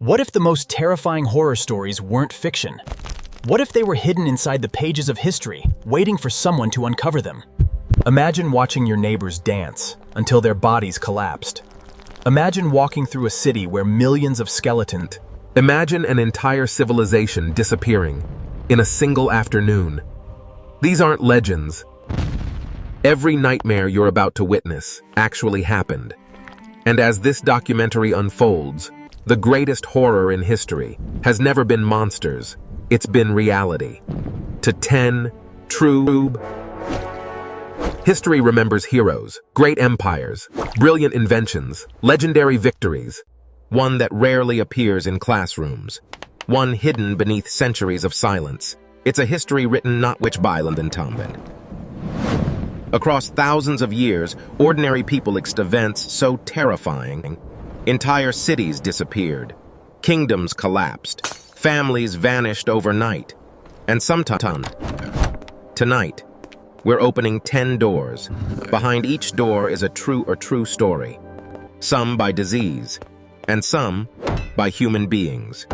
What if the most terrifying horror stories weren't fiction? What if they were hidden inside the pages of history, waiting for someone to uncover them? Imagine watching your neighbors dance until their bodies collapsed. Imagine walking through a city where millions of skeletons. Imagine an entire civilization disappearing in a single afternoon. These aren't legends. Every nightmare you're about to witness actually happened. And as this documentary unfolds, the greatest horror in history has never been monsters, it's been reality. To 10 true. History remembers heroes, great empires, brilliant inventions, legendary victories. One that rarely appears in classrooms. One hidden beneath centuries of silence. It's a history written not which Byland and Tombin. Across thousands of years, ordinary people experienced events so terrifying. Entire cities disappeared. Kingdoms collapsed. Families vanished overnight. And sometimes, tonight, we're opening 10 doors. Behind each door is a true story. Some by disease, and some by human beings.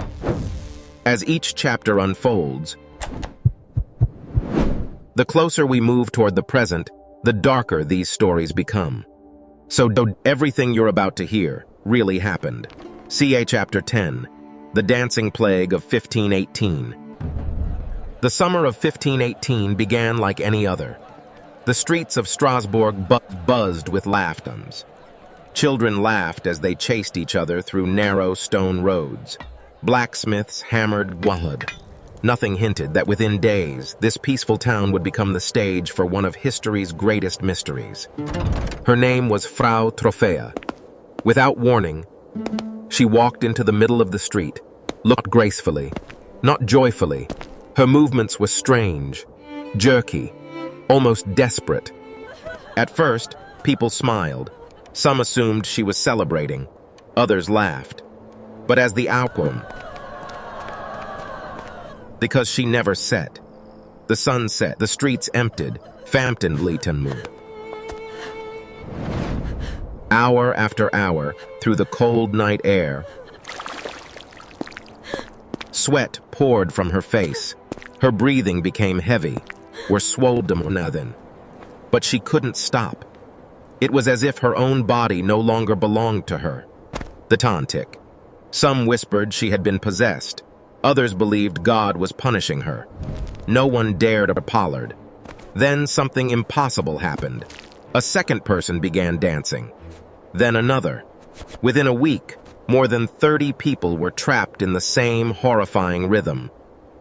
As each chapter unfolds, the closer we move toward the present, the darker these stories become. So everything you're about to hear really happened. CA Chapter 10, The Dancing Plague of 1518. The summer of 1518 began like any other. The streets of Strasbourg buzzed with laughter. Children laughed as they chased each other through narrow stone roads. Blacksmiths hammered wood. Nothing hinted that within days, this peaceful town would become the stage for one of history's greatest mysteries. Her name was Frau Trophäa. Without warning, she walked into the middle of the street, looked gracefully, not joyfully. Her movements were strange, jerky, almost desperate. At first, people smiled. Some assumed she was celebrating. Others laughed. But as the outcome, because she never set. The sun set, the streets emptied, Famtenblitenmu. Hour after hour, through the cold night air, sweat poured from her face. Her breathing became heavy, were swollen. But she couldn't stop. It was as if her own body no longer belonged to her. The Tantic. Some whispered she had been possessed. Others believed God was punishing her. No one dared a Pollard. Then something impossible happened. A second person began dancing. Then another. Within a week, more than 30 people were trapped in the same horrifying rhythm.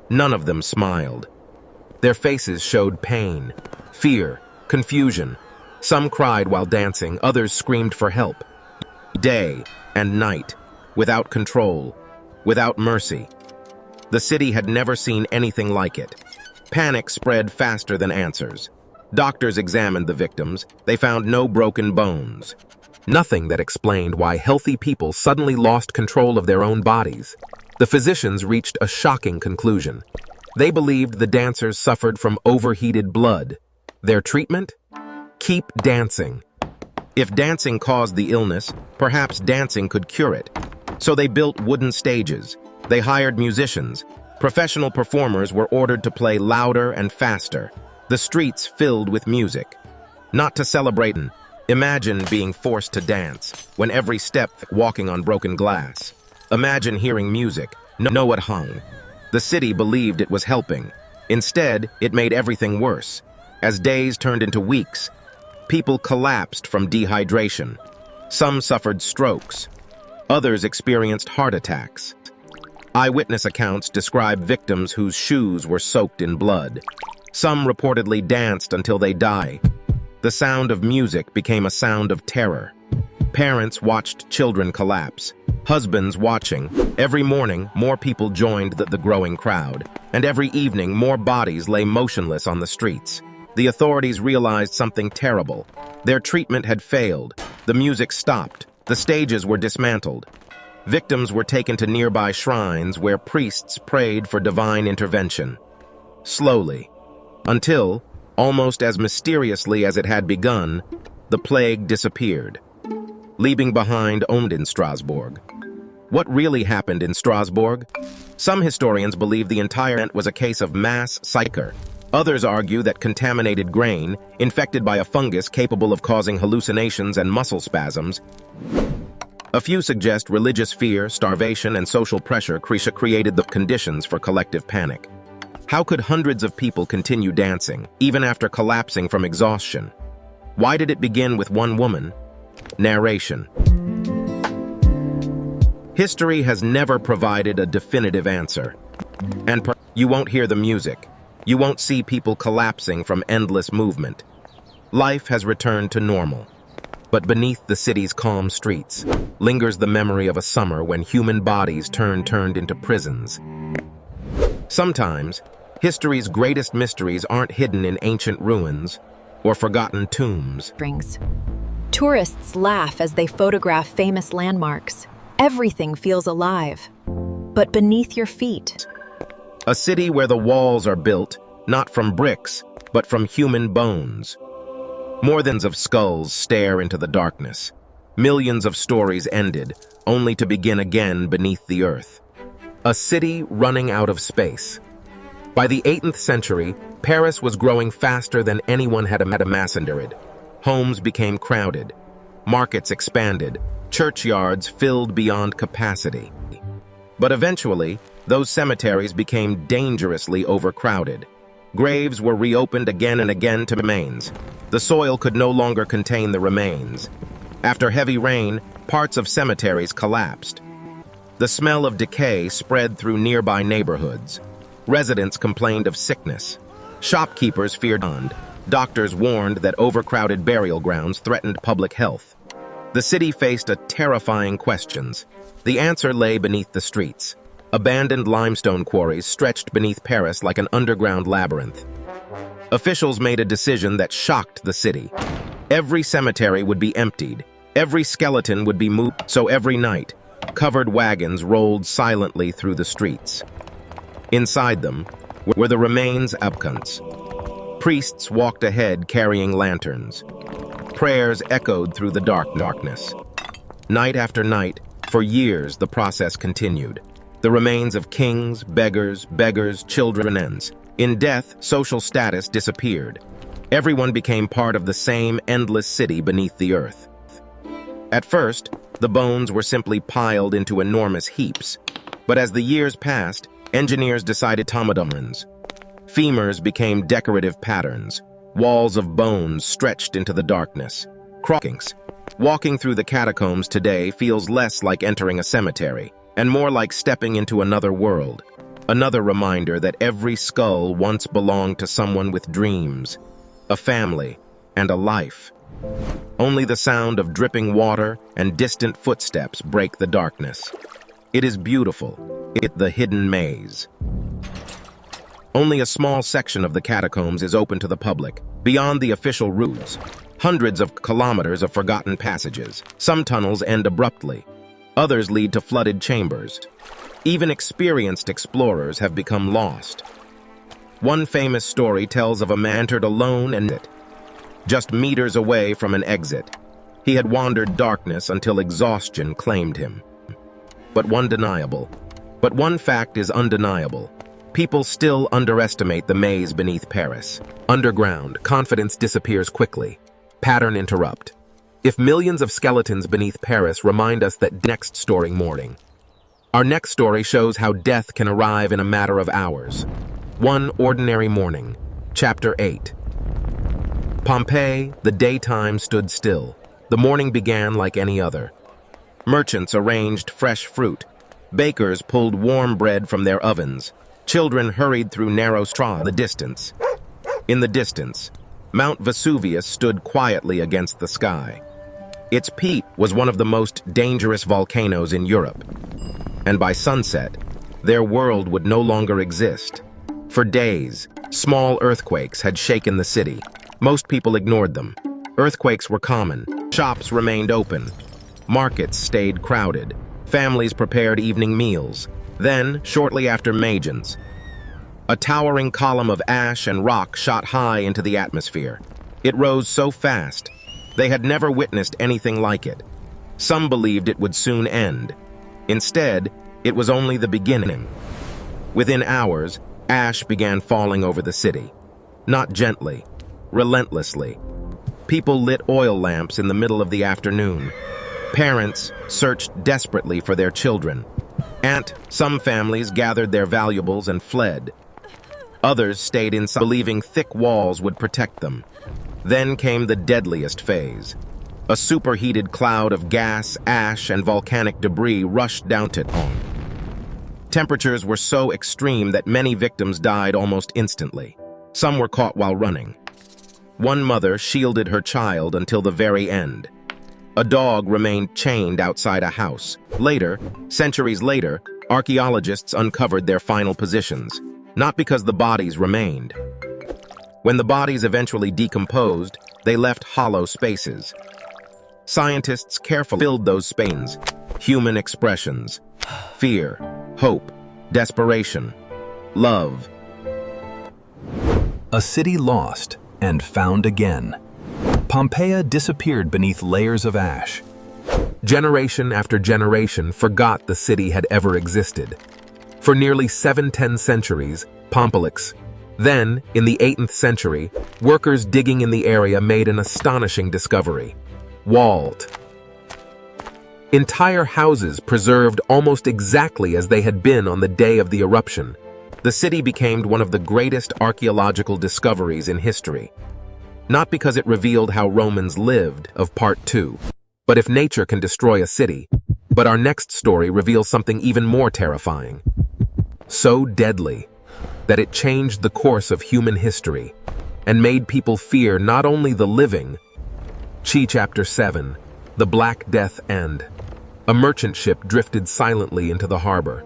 None of them smiled. Their faces showed pain, fear, confusion. Some cried while dancing, others screamed for help. Day and night, without control, without mercy. The city had never seen anything like it. Panic spread faster than answers. Doctors examined the victims. They found no broken bones. Nothing that explained why healthy people suddenly lost control of their own bodies. The physicians reached a shocking conclusion. They believed the dancers suffered from overheated blood. Their treatment? Keep dancing. If dancing caused the illness, perhaps dancing could cure it. So they built wooden stages. They hired musicians. Professional performers were ordered to play louder and faster. The streets filled with music. Not to celebrate. Imagine being forced to dance, when every step walking on broken glass. Imagine hearing music, no it hung. The city believed it was helping. Instead, it made everything worse. As days turned into weeks, people collapsed from dehydration. Some suffered strokes. Others experienced heart attacks. Eyewitness accounts describe victims whose shoes were soaked in blood. Some reportedly danced until they died. The sound of music became a sound of terror. Parents watched children collapse. Husbands watching. Every morning, more people joined the growing crowd. And every evening, more bodies lay motionless on the streets. The authorities realized something terrible. Their treatment had failed. The music stopped. The stages were dismantled. Victims were taken to nearby shrines where priests prayed for divine intervention. Slowly. Until, almost as mysteriously as it had begun, the plague disappeared, leaving behind only in Strasbourg. What really happened in Strasbourg? Some historians believe the entire event was a case of mass scarier. Others argue that contaminated grain, infected by a fungus capable of causing hallucinations and muscle spasms. A few suggest religious fear, starvation, and social pressure created the conditions for collective panic. How could hundreds of people continue dancing, even after collapsing from exhaustion? Why did it begin with one woman? Narration. History has never provided a definitive answer. And you won't hear the music. You won't see people collapsing from endless movement. Life has returned to normal. But beneath the city's calm streets lingers the memory of a summer when human bodies turned into prisons. Sometimes, history's greatest mysteries aren't hidden in ancient ruins or forgotten tombs. Tourists laugh as they photograph famous landmarks. Everything feels alive. But beneath your feet, A city where the walls are built, not from bricks, but from human bones. Millions of skulls stare into the darkness. Millions of stories ended, only to begin again beneath the earth. A city running out of space. By the 18th century, Paris was growing faster than anyone had imagined. Homes became crowded. Markets expanded. Churchyards filled beyond capacity. But eventually, those cemeteries became dangerously overcrowded. Graves were reopened again and again to remains. The soil could no longer contain the remains. After heavy rain, parts of cemeteries collapsed. The smell of decay spread through nearby neighborhoods. Residents complained of sickness. Shopkeepers feared bond. Doctors warned that overcrowded burial grounds threatened public health. The city faced a terrifying questions. The answer lay beneath the streets. Abandoned limestone quarries stretched beneath Paris like an underground labyrinth. Officials made a decision that shocked the city. Every cemetery would be emptied. Every skeleton would be moved. So every night, covered wagons rolled silently through the streets. Inside them were the remains of absents. Priests walked ahead carrying lanterns. Prayers echoed through the darkness. Night after night, for years, the process continued. The remains of kings, beggars, children, ends. In death, social status disappeared. Everyone became part of the same endless city beneath the earth. At first, the bones were simply piled into enormous heaps. But as the years passed, engineers decided tomodomans. Femurs became decorative patterns. Walls of bones stretched into the darkness. Crockings. Walking through the catacombs today feels less like entering a cemetery, and more like stepping into another world. Another reminder that every skull once belonged to someone with dreams, a family, and a life. Only the sound of dripping water and distant footsteps break the darkness. It is beautiful. It's the hidden maze. Only a small section of the catacombs is open to the public. Beyond the official routes, hundreds of kilometers of forgotten passages. Some tunnels end abruptly. Others lead to flooded chambers. Even experienced explorers have become lost. One famous story tells of a man entered alone and just meters away from an exit. He had wandered darkness until exhaustion claimed him. But one fact is undeniable. People still underestimate the maze beneath Paris. Underground, confidence disappears quickly. Pattern interrupt. If millions of skeletons beneath Paris remind us that next story morning. Our next story shows how death can arrive in a matter of hours. One ordinary morning. Chapter 8. Pompeii, the daytime stood still. The morning began like any other. Merchants arranged fresh fruit. Bakers pulled warm bread from their ovens. Children hurried through narrow straw. In the distance, Mount Vesuvius stood quietly against the sky. Its peak was one of the most dangerous volcanoes in Europe. And by sunset, their world would no longer exist. For days, small earthquakes had shaken the city. Most people ignored them. Earthquakes were common. Shops remained open. Markets stayed crowded. Families prepared evening meals. Then, shortly after Magians, a towering column of ash and rock shot high into the atmosphere. It rose so fast, they had never witnessed anything like it. Some believed it would soon end. Instead, it was only the beginning. Within hours, ash began falling over the city. Not gently, relentlessly. People lit oil lamps in the middle of the afternoon. Parents searched desperately for their children. Some families gathered their valuables and fled. Others stayed inside, believing thick walls would protect them. Then came the deadliest phase. A superheated cloud of gas, ash, and volcanic debris rushed down to home. Temperatures were so extreme that many victims died almost instantly. Some were caught while running. One mother shielded her child until the very end. A dog remained chained outside a house. Later, centuries later, archaeologists uncovered their final positions, not because the bodies remained. When the bodies eventually decomposed, they left hollow spaces. Scientists carefully filled those spaces. Human expressions. Fear, hope, desperation, love. A city lost and found again. Pompeii disappeared beneath layers of ash. Generation after generation forgot the city had ever existed. For nearly 7 centuries, Pompeii. Then, in the 8th century, workers digging in the area made an astonishing discovery. Walled. Entire houses preserved almost exactly as they had been on the day of the eruption. The city became one of the greatest archaeological discoveries in history. Not because it revealed how Romans lived, of part 2, but if nature can destroy a city. But our next story reveals something even more terrifying. So deadly that it changed the course of human history and made people fear not only the living. Chapter 7, The Black Death End. A merchant ship drifted silently into the harbor.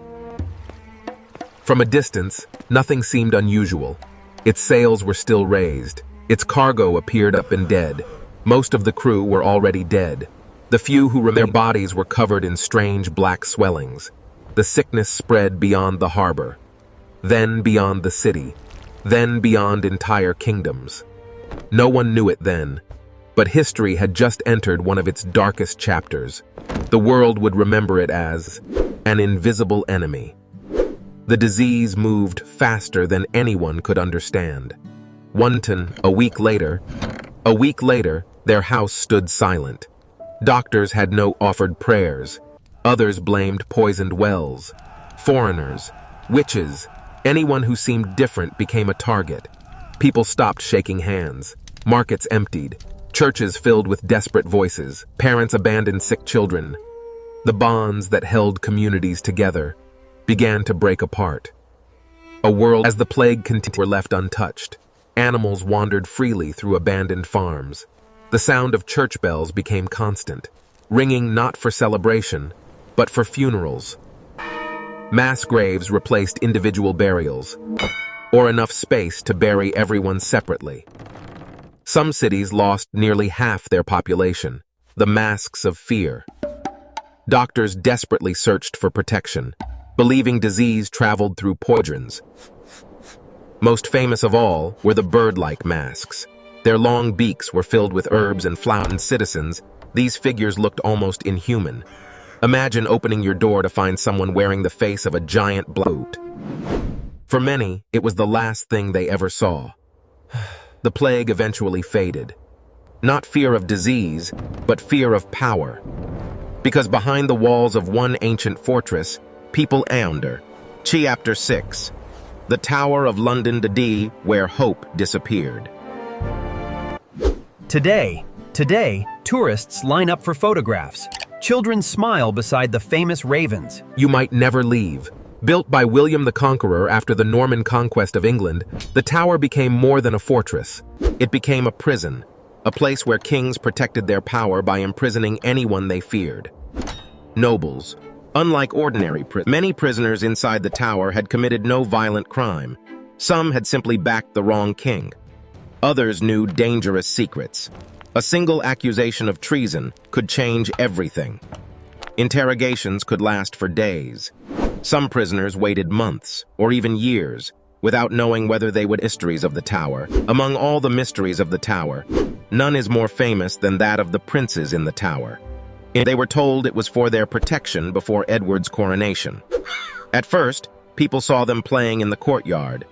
From a distance, nothing seemed unusual. Its sails were still raised. Its cargo appeared up and dead. Most of the crew were already dead. The few who remained, their bodies were covered in strange black swellings. The sickness spread beyond the harbor, then beyond the city, then beyond entire kingdoms. No one knew it then, but history had just entered one of its darkest chapters. The world would remember it as an invisible enemy. The disease moved faster than anyone could understand. A week later, their house stood silent. Doctors had no offered prayers. Others blamed poisoned wells. Foreigners, witches, anyone who seemed different became a target. People stopped shaking hands. Markets emptied. Churches filled with desperate voices. Parents abandoned sick children. The bonds that held communities together began to break apart. A world as the plague continued were left untouched. Animals wandered freely through abandoned farms. The sound of church bells became constant, ringing not for celebration, but for funerals. Mass graves replaced individual burials, or enough space to bury everyone separately. Some cities lost nearly half their population, the masks of fear. Doctors desperately searched for protection, believing disease traveled through poisons. Most famous of all were the bird-like masks. Their long beaks were filled with herbs and flowers. And citizens, these figures looked almost inhuman. Imagine opening your door to find someone wearing the face of a giant bloat. For many, it was the last thing they ever saw. The plague eventually faded. Not fear of disease, but fear of power. Because behind the walls of one ancient fortress, people wander. Chapter 6. The Tower of London D, where hope disappeared. Today, tourists line up for photographs. Children smile beside the famous ravens. You might never leave. Built by William the Conqueror after the Norman conquest of England, the tower became more than a fortress. It became a prison, a place where kings protected their power by imprisoning anyone they feared. Nobles. Unlike ordinary prisoners, many prisoners inside the tower had committed no violent crime. Some had simply backed the wrong king. Others knew dangerous secrets. A single accusation of treason could change everything. Interrogations could last for days. Some prisoners waited months, or even years, without knowing whether they would mysteries of the tower. Among all the mysteries of the tower, none is more famous than that of the princes in the tower. They were told it was for their protection before Edward's coronation. At first, people saw them playing in the courtyard.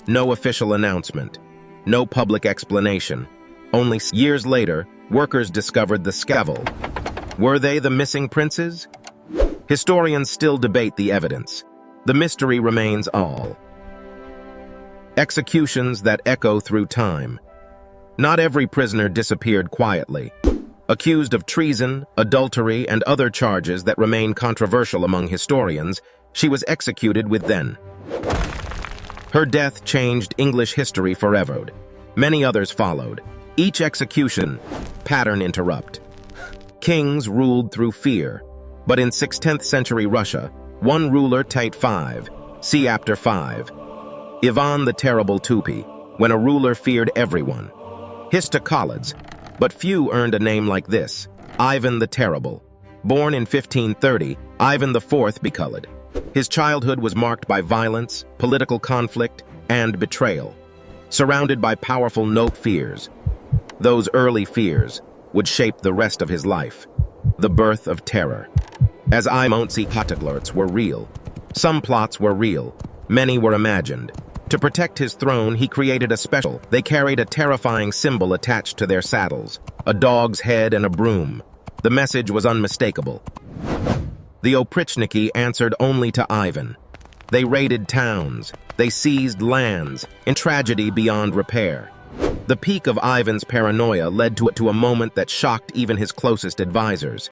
No official announcement, no public explanation. Only years later, workers discovered the scaffold. Were they the missing princes? Historians still debate the evidence. The mystery remains all. Executions that echo through time. Not every prisoner disappeared quietly. Accused of treason, adultery, and other charges that remain controversial among historians, she was executed with then. Her death changed English history forever. Many others followed. Each execution, pattern interrupt. Kings ruled through fear, but in 16th century Russia, one ruler tied 5, see after 5. Ivan the Terrible Tupi, when a ruler feared everyone. Histocolids, but few earned a name like this, Ivan the Terrible. Born in 1530, Ivan IV becolored. His childhood was marked by violence, political conflict, and betrayal. Surrounded by powerful fears, those early fears would shape the rest of his life. The birth of terror. As Imonsi Kataglorts were real. Some plots were real, many were imagined. To protect his throne, he created a special. They carried a terrifying symbol attached to their saddles, a dog's head and a broom. The message was unmistakable. The Oprichniki answered only to Ivan. They raided towns, they seized lands, in tragedy beyond repair. The peak of Ivan's paranoia led to a moment that shocked even his closest advisors.